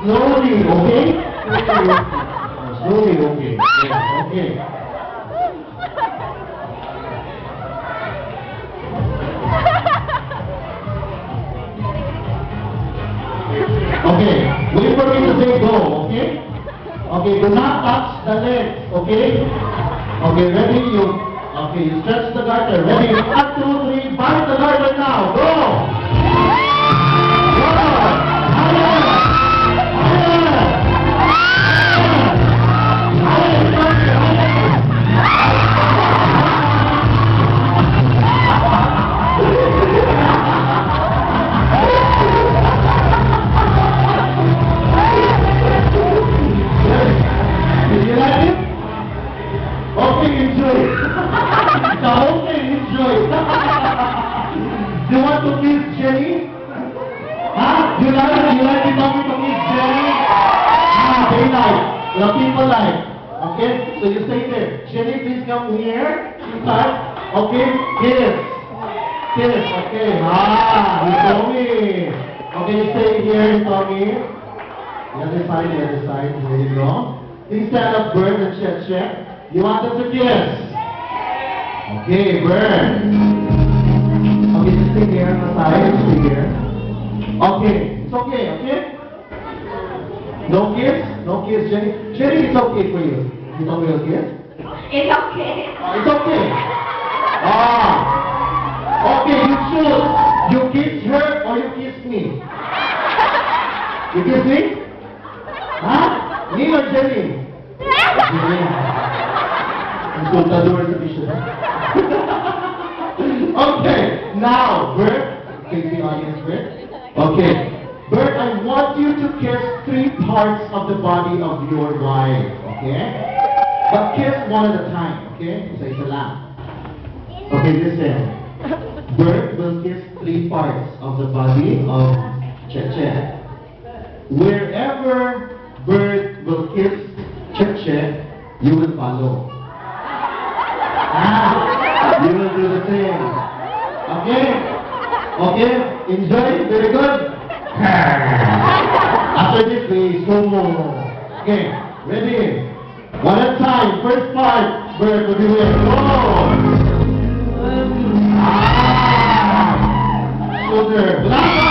Slowly, okay? Slowly, okay. Yeah, okay. Okay, wait for me to say go, okay? Okay, do not touch the legs, okay? Okay, ready? You stretch the garter. Ready? 1, 2, 3, bind the garter now. Go! Go! Higher! Higher! Higher! Did you like it? Okay, enjoy. The whole thing, enjoy. Do you want to kiss Jenny? Huh? Do you like it? You like it mommy to kiss Jenny? They like. The people like. Okay? So you say there, Jenny, please come here. Inside. Okay? Kiss. Kiss. Okay. You told me. Okay, you stay here, you told me. The other side, the other side. There you go. Please stand up, Bird, and check. You want them to kiss? Okay, Bird. Okay, just stay here on the side. Stay here. Okay, it's okay, okay? No kiss? No kiss, Jenny? Jenny, it's okay for you. You told me to kiss? It's okay. It's okay. Okay, you choose. You kiss her or you kiss me? You kiss me? Huh? Me or Jenny? Jenny. Insultador sa issue. Okay, now, Bert, face the audience, Bert. Okay, Bert, I want you to kiss 3 parts of the body of your wife, okay? But kiss one at a time, okay? Isa-isa lang. Okay, listen. Bert will kiss 3 parts of the body of Cheche. Wherever Bert will kiss Cheche, you will follow. You will do the same. Okay? Okay? Enjoy? Very good? After this, we sumo. Okay, ready? One at a time. First part, Bert will be with. Go! Shoulder. Last